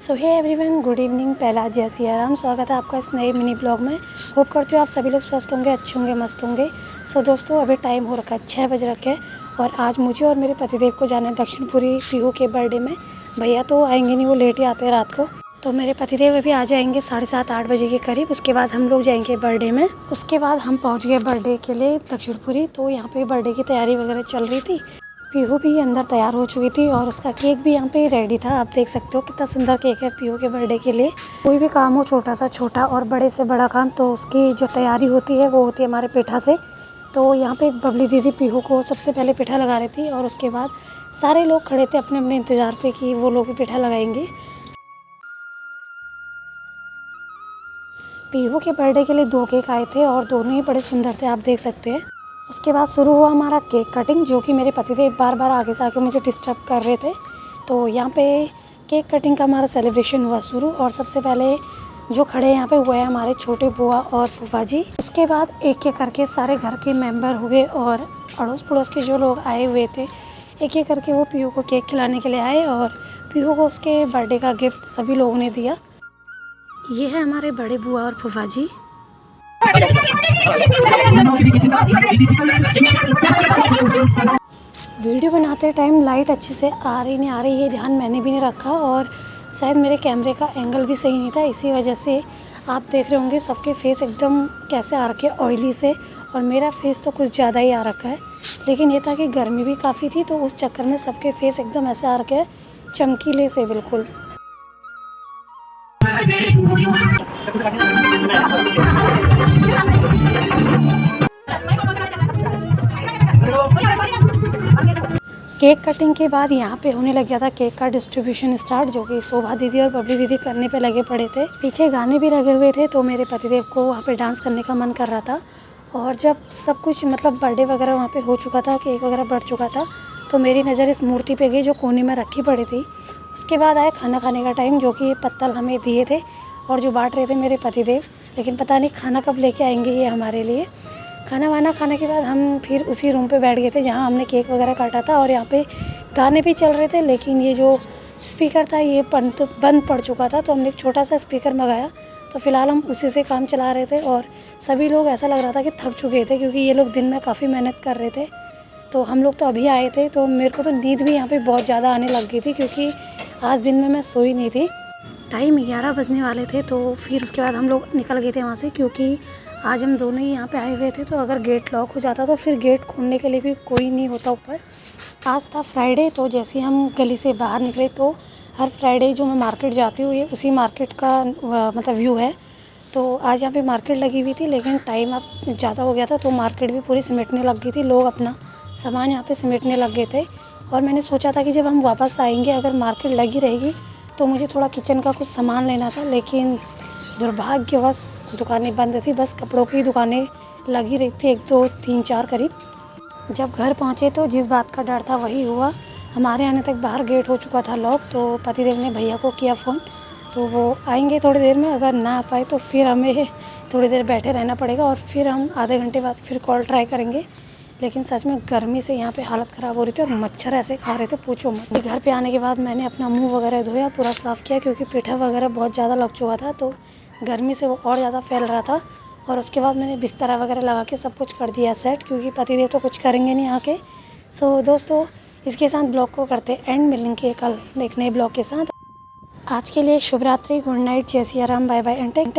सो hey everyone, good evening. पहला जय सिया राम। स्वागत है आपका इस नए मिनी ब्लॉग में। होप करती हूँ आप सभी लोग स्वस्थ होंगे, अच्छे होंगे, मस्त होंगे। सो दोस्तों, अभी टाइम हो रखा है 6 बज रखे और आज मुझे और मेरे पतिदेव को जाना है दक्षिणपुरी पीहू के बर्थडे में। भैया तो आएंगे नहीं, वो लेट ही आते हैं रात को। तो मेरे पतिदेव अभी आ जाएंगे 7:30-8 बजे के करीब। उसके बाद हम लोग जाएंगे बर्थडे में। उसके बाद हम पहुँच गए बर्थडे के लिए दक्षिणपुरी। तो यहाँ पे बर्थडे की तैयारी वगैरह चल रही थी। पीहू भी अंदर तैयार हो चुकी थी और उसका केक भी यहाँ पे रेडी था। आप देख सकते हो कितना सुंदर केक है पीहू के बर्थडे के लिए। कोई भी काम हो, छोटा सा छोटा और बड़े से बड़ा काम, तो उसकी जो तैयारी होती है वो होती है हमारे पेठा से। तो यहाँ पे बबली दीदी पीहू को सबसे पहले पेठा लगा रही थी और उसके बाद सारे लोग खड़े थे अपने अपने इंतज़ार पे कि वो लोग भी पेठा लगाएंगे। पीहू के बर्थडे के लिए 2 केक आए थे और दोनों ही बड़े सुंदर थे, आप देख सकते हैं। उसके बाद शुरू हुआ हमारा केक कटिंग, जो कि मेरे पतिदेव बार बार आगे से आके मुझे डिस्टर्ब कर रहे थे। तो यहाँ पे केक कटिंग का हमारा सेलिब्रेशन हुआ शुरू। और सबसे पहले जो खड़े यहाँ पे हुए हैं हमारे छोटे बुआ और फूफा जी। उसके बाद एक एक करके सारे घर के मेंबर हुए और अड़ोस पड़ोस के जो लोग आए हुए थे, एक एक करके वो पीहू को केक खिलाने के लिए आए और पीहू को उसके बर्थडे का गिफ्ट सभी लोगों ने दिया। ये है हमारे बड़े बुआ और फूफा जी। वीडियो बनाते टाइम लाइट अच्छे से आ रही नहीं आ रही, ये ध्यान मैंने भी नहीं रखा और शायद मेरे कैमरे का एंगल भी सही नहीं था, इसी वजह से आप देख रहे होंगे सबके फेस एकदम कैसे आ रखे ऑयली से, और मेरा फेस तो कुछ ज़्यादा ही आ रखा है। लेकिन ये था कि गर्मी भी काफ़ी थी, तो उस चक्कर में सबके फेस एकदम ऐसे आ रखे चमकीले से बिल्कुल। केक कटिंग के बाद यहाँ पे होने लग गया था केक का डिस्ट्रीब्यूशन स्टार्ट, जो कि शोभा दीदी और बबली दीदी करने पे लगे पड़े थे। पीछे गाने भी लगे हुए थे, तो मेरे पतिदेव को वहाँ पे डांस करने का मन कर रहा था। और जब सब कुछ मतलब बर्थडे वगैरह वहाँ पे हो चुका था, केक वगैरह बढ़ चुका था, तो मेरी नज़र इस मूर्ति पे गई जो कोने में रखी पड़ी थी। उसके बाद आया खाना खाने का टाइम, जो कि पत्तल हमें दिए थे और जो बांट रहे थे मेरे पतिदेव। लेकिन पता नहीं खाना कब लेके आएंगे ये हमारे लिए। खाना वाना खाने के बाद हम फिर उसी रूम पे बैठ गए थे जहाँ हमने केक वगैरह काटा था, और यहाँ पे गाने भी चल रहे थे। लेकिन ये जो स्पीकर था ये बंद पड़ चुका था, तो हमने एक छोटा सा स्पीकर मंगाया। तो फ़िलहाल हम उसी से काम चला रहे थे और सभी लोग ऐसा लग रहा था कि थक चुके थे, क्योंकि ये लोग दिन में काफ़ी मेहनत कर रहे थे। तो हम लोग तो अभी आए थे, तो मेरे को तो नींद भी यहाँ पर बहुत ज़्यादा आने लग गई थी, क्योंकि आज दिन में मैं सोई नहीं थी। टाइम 11 बजने वाले थे, तो फिर उसके बाद हम लोग निकल गए थे वहाँ से, क्योंकि आज हम दोनों ही यहाँ पे आए हुए थे। तो अगर गेट लॉक हो जाता तो फिर गेट खोलने के लिए भी कोई नहीं होता ऊपर। आज था फ्राइडे, तो जैसे हम गली से बाहर निकले तो हर फ्राइडे जो मैं मार्केट जाती हूँ, ये उसी मार्केट का मतलब व्यू है। तो आज यहाँ पे मार्केट लगी हुई थी, लेकिन टाइम अब ज़्यादा हो गया था, तो मार्केट भी पूरी समेटने लग गई थी। लोग अपना सामान यहाँ पर समेटने लग गए थे। और मैंने सोचा था कि जब हम वापस आएँगे, अगर मार्केट लगी रहेगी, तो मुझे थोड़ा किचन का कुछ सामान लेना था। लेकिन दुर्भाग्यवश दुकानें बंद थी, बस कपड़ों की दुकानें लगी रही थी, 1 2 3 4 करीब। जब घर पहुँचे तो जिस बात का डर था वही हुआ। हमारे आने तक बाहर गेट हो चुका था लॉक। तो पतिदेव ने भैया को किया फ़ोन, तो वो आएंगे थोड़ी देर में। अगर ना आ पाए तो फिर हमें थोड़ी देर बैठे रहना पड़ेगा और फिर हम आधे घंटे बाद फिर कॉल ट्राई करेंगे। लेकिन सच में गर्मी से यहाँ पे हालत ख़राब हो रही थी और मच्छर ऐसे खा रहे थे, पूछो मत। घर पे आने के बाद मैंने अपना मुंह वगैरह धोया, पूरा साफ़ किया, क्योंकि पेठा वगैरह बहुत ज़्यादा लग चुका था, तो गर्मी से वो और ज़्यादा फैल रहा था। और उसके बाद मैंने बिस्तर वगैरह लगा के सब कुछ कर दिया सेट, क्योंकि पतिदेव तो कुछ करेंगे नहीं आके। सो दोस्तों, इसके साथ ब्लॉग को करते एंड, मिलेंगे कल एक नए ब्लॉग के साथ। आज के लिए शुभ रात्रि, गुड नाइट, जय Siya Ram, bye bye and take.